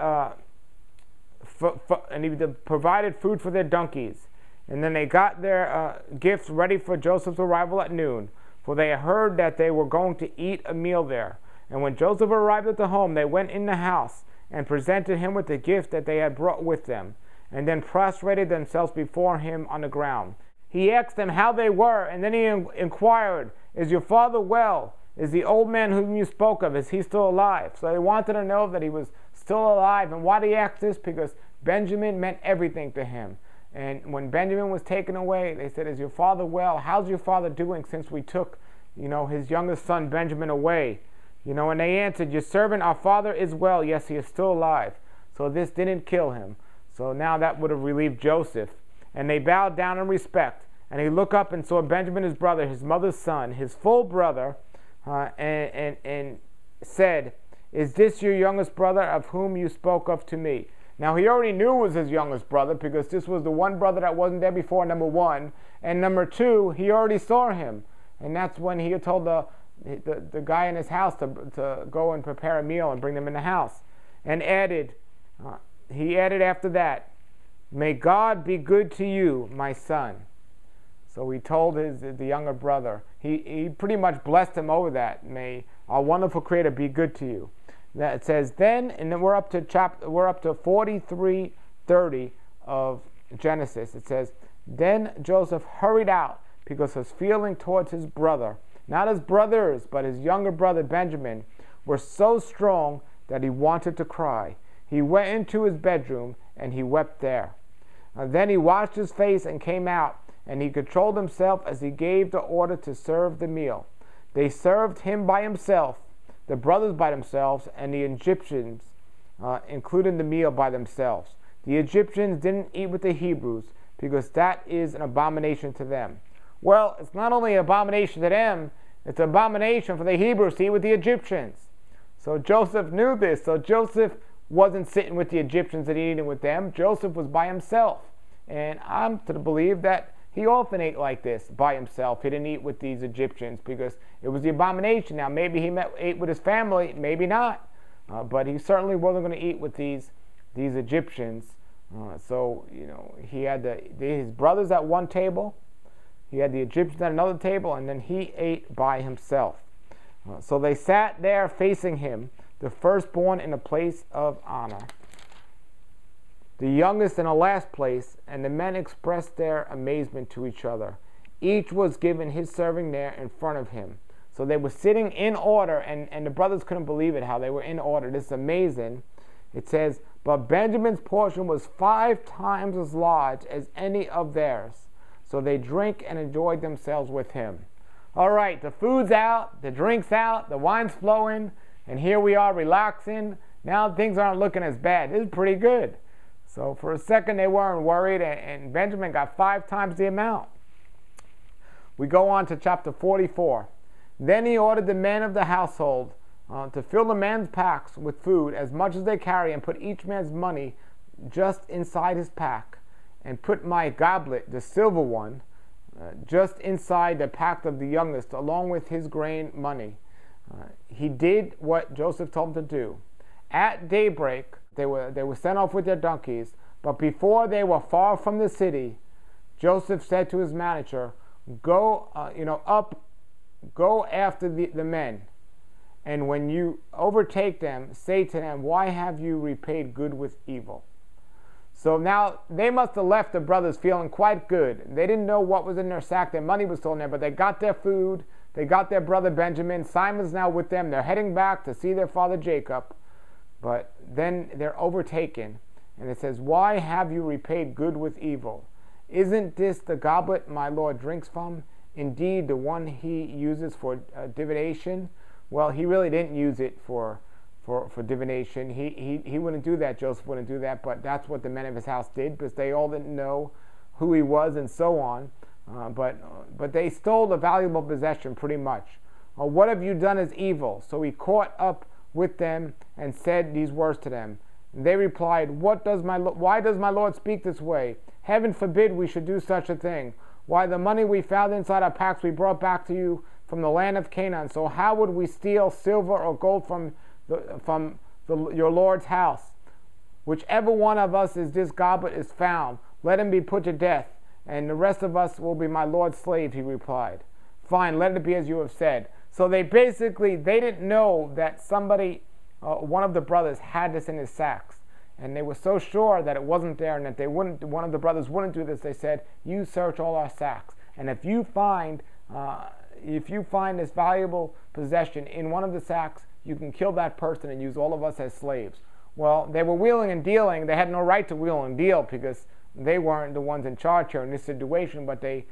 provided food for their donkeys. And then they got their gifts ready for Joseph's arrival at noon, for they heard that they were going to eat a meal there. And when Joseph arrived at the home, they went in the house and presented him with the gift that they had brought with them, and then prostrated themselves before him on the ground. He asked them how they were, and then he inquired, is your father well? Is the old man whom you spoke of, is he still alive? So they wanted to know that he was still alive. And why did he ask this? Because Benjamin meant everything to him. And when Benjamin was taken away, they said, is your father well? How's your father doing since we took, his youngest son Benjamin away? And they answered, your servant, our father, is well. Yes, he is still alive. So this didn't kill him. So now that would have relieved Joseph. And they bowed down in respect. And he looked up and saw Benjamin, his brother, his mother's son, his full brother, and said, is this your youngest brother of whom you spoke of to me? Now he already knew it was his youngest brother, because this was the one brother that wasn't there before, number one. And number two, he already saw him. And that's when he had told the guy in his house to go and prepare a meal and bring them in the house. And he added after that, may God be good to you, my son. So he told the younger brother, he pretty much blessed him over that. May our wonderful Creator be good to you. That it says then, and then we're up to 43:30 of Genesis. It says, then Joseph hurried out because his feeling towards his brother, not his brothers, but his younger brother Benjamin, were so strong that he wanted to cry. He went into his bedroom and he wept there. Then he washed his face and came out, and he controlled himself as he gave the order to serve the meal. They served him by himself, the brothers by themselves, and the Egyptians included the meal by themselves. The Egyptians didn't eat with the Hebrews because that is an abomination to them. Well, it's not only an abomination to them, it's an abomination for the Hebrews to eat with the Egyptians. So Joseph knew this. So Joseph wasn't sitting with the Egyptians and eating with them. Joseph was by himself. And I'm to believe that he often ate like this, by himself. He didn't eat with these Egyptians because it was the abomination. Now, maybe he ate with his family, maybe not. But he certainly wasn't going to eat with these Egyptians. So, he had his brothers at one table. He had the Egyptians at another table, and then he ate by himself. So they sat there facing him, the firstborn in a place of honor, the youngest in a last place, and the men expressed their amazement to each other. Each was given his serving there in front of him. So they were sitting in order, and the brothers couldn't believe it, how they were in order. This is amazing. It says, but Benjamin's portion was 5 times as large as any of theirs. So they drank and enjoyed themselves with him. All right, the food's out, the drink's out, the wine's flowing, and here we are relaxing. Now things aren't looking as bad. This is pretty good. So for a second they weren't worried, and Benjamin got 5 times the amount. We go on to chapter 44. Then he ordered the men of the household to fill the men's packs with food as much as they carry, and put each man's money just inside his pack, and put my goblet, the silver one, just inside the pack of the youngest, along with his grain money. He did what Joseph told him to do. At daybreak, they were sent off with their donkeys, but before they were far from the city, Joseph said to his manager, go after the men, and when you overtake them, say to them, why have you repaid good with evil? So now they must have left the brothers feeling quite good. They didn't know what was in their sack. Their money was still in there, but they got their food. They got their brother Benjamin. Simon's now with them. They're heading back to see their father Jacob. But then they're overtaken. And it says, why have you repaid good with evil? Isn't this the goblet my Lord drinks from? Indeed, the one he uses for divination? Well, he really didn't use it for divination. He wouldn't do that. Joseph wouldn't do that, but that's what the men of his house did, because they all didn't know who he was and so on. But they stole a valuable possession pretty much. What have you done is evil? So he caught up with them and said these words to them. And they replied, why does my Lord speak this way? Heaven forbid we should do such a thing. Why, the money we found inside our packs we brought back to you from the land of Canaan. So how would we steal silver or gold from your Lord's house? Whichever one of us this goblet is found, let him be put to death, and the rest of us will be my Lord's slave, he replied. Fine, let it be as you have said. So they didn't know that somebody, one of the brothers, had this in his sacks, and they were so sure that it wasn't there, and that one of the brothers wouldn't do this. They said, you search all our sacks, and if you find this valuable possession in one of the sacks, you can kill that person and use all of us as slaves. Well, they were wheeling and dealing. They had no right to wheel and deal because they weren't the ones in charge here in this situation, but they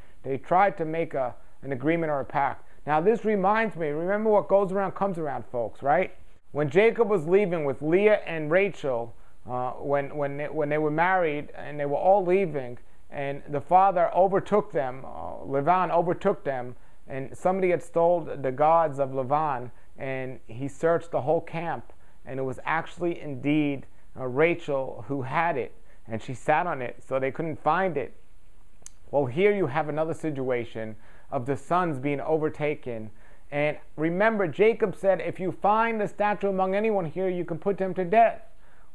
tried to make an agreement or a pact. Now this reminds me, remember what goes around comes around, folks, right? When Jacob was leaving with Leah and Rachel, when they were married and they were all leaving, and the father overtook them, Lavan overtook them, and somebody had stole the gods of Lavan, and he searched the whole camp, and it was actually indeed Rachel who had it, and she sat on it, so they couldn't find it. Well, here you have another situation of the sons being overtaken. And remember, Jacob said, if you find the statue among anyone here, you can put them to death.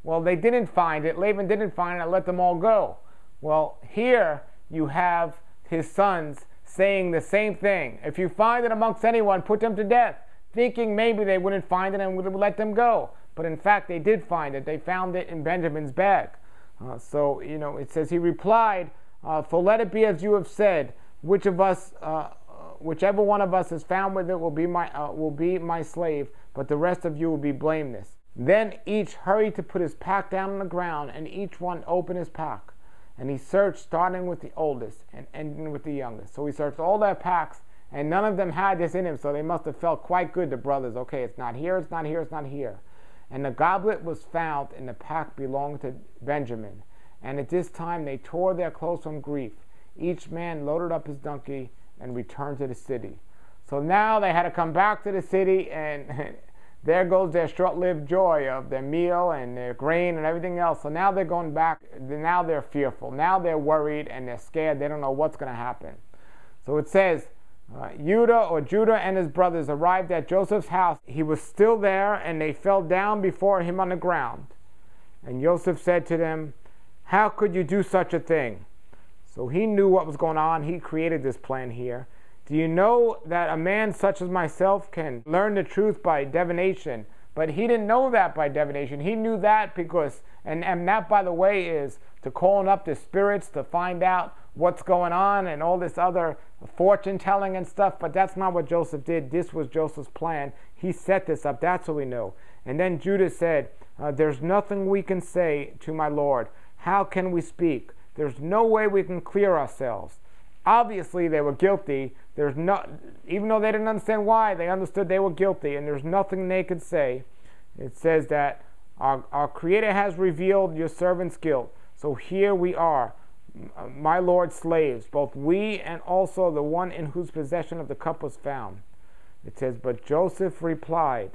Well, they didn't find it. Laban didn't find it and let them all go. Well, here you have his sons saying the same thing. If you find it amongst anyone, put them to death. thinking maybe they wouldn't find it and would let them go. But in fact, they did find it. They found it in Benjamin's bag. So, it says, he replied, for let it be as you have said, whichever one of us is found with it will be my slave, but the rest of you will be blameless. Then each hurried to put his pack down on the ground, and each one opened his pack. And he searched, starting with the oldest and ending with the youngest. So he searched all their packs, and none of them had this in him, so they must have felt quite good, the brothers. Okay, it's not here, it's not here, it's not here. And the goblet was found in the pack belonging to Benjamin. And at this time they tore their clothes from grief. Each man loaded up his donkey and returned to the city. So now they had to come back to the city, and there goes their short-lived joy of their meal and their grain and everything else. So now they're going back. Now they're fearful. Now they're worried and they're scared. They don't know what's going to happen. So it says, Judah and his brothers arrived at Joseph's house. He was still there, and they fell down before him on the ground. And Joseph said to them, how could you do such a thing? So he knew what was going on. He created this plan here. Do you know that a man such as myself can learn the truth by divination? But he didn't know that by divination. He knew that because, and that, by the way, is to calling up the spirits to find out what's going on and all this other fortune telling and stuff. But that's not what Joseph did. This was Joseph's plan. He set this up. That's what we know. And then Judah said, there's nothing we can say to my Lord. How can we speak? There's no way we can clear ourselves. Obviously, they were guilty. Even though they didn't understand why, they understood they were guilty, and there's nothing they could say. It says that our Creator has revealed your servant's guilt. So here we are, my Lord's slaves, both we and also the one in whose possession of the cup was found. It says, but Joseph replied,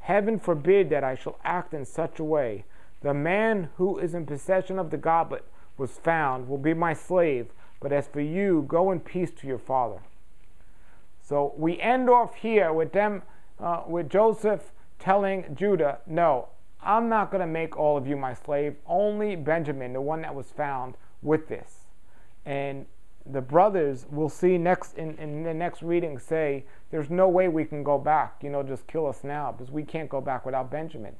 heaven forbid that I shall act in such a way. The man who is in possession of the goblet was found will be my slave. But as for you, go in peace to your father. So we end off here with them, with Joseph telling Judah, no, I'm not going to make all of you my slave. Only Benjamin, the one that was found with this. And the brothers, we'll see next in the next reading, say, there's no way we can go back. Just kill us now, because we can't go back without Benjamin.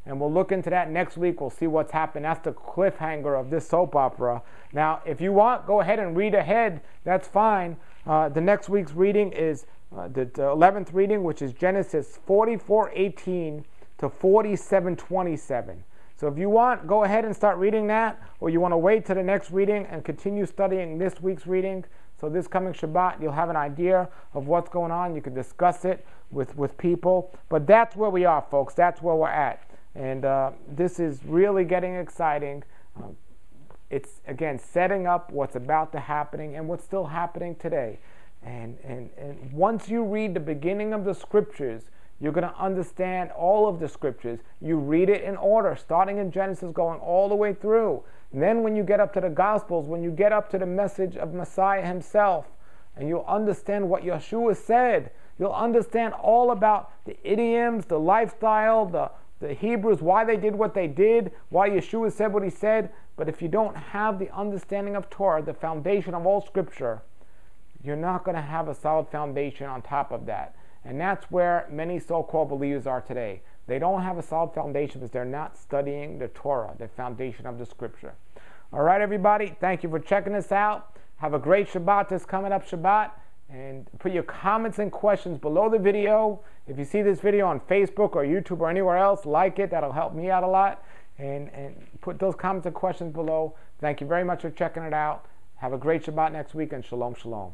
And we'll look into that next week. We'll see what's happened. That's the cliffhanger of this soap opera. Now, if you want, go ahead and read ahead. That's fine. The next week's reading is the 11th reading, which is Genesis 44:18 to 47:27. So if you want, go ahead and start reading that, or you want to wait to the next reading and continue studying this week's reading. So this coming Shabbat, you'll have an idea of what's going on. You can discuss it with people. But that's where we are, folks. That's where we're at. And this is really getting exciting. It's, again, setting up what's about to happening and what's still happening today. And once you read the beginning of the scriptures, you're going to understand all of the scriptures. You read it in order, starting in Genesis, going all the way through. And then when you get up to the Gospels, when you get up to the message of Messiah himself, and you'll understand what Yeshua said, you'll understand all about the idioms, the lifestyle, the Hebrews, why they did what they did, why Yeshua said what he said. But if you don't have the understanding of Torah, the foundation of all Scripture, you're not going to have a solid foundation on top of that. And that's where many so-called believers are today. They don't have a solid foundation because they're not studying the Torah, the foundation of the Scripture. All right, everybody, thank you for checking this out. Have a great Shabbat this coming up Shabbat. And put your comments and questions below the video. If you see this video on Facebook or YouTube or anywhere else, like it. That'll help me out a lot. And put those comments and questions below. Thank you very much for checking it out. Have a great Shabbat next week, and shalom, shalom.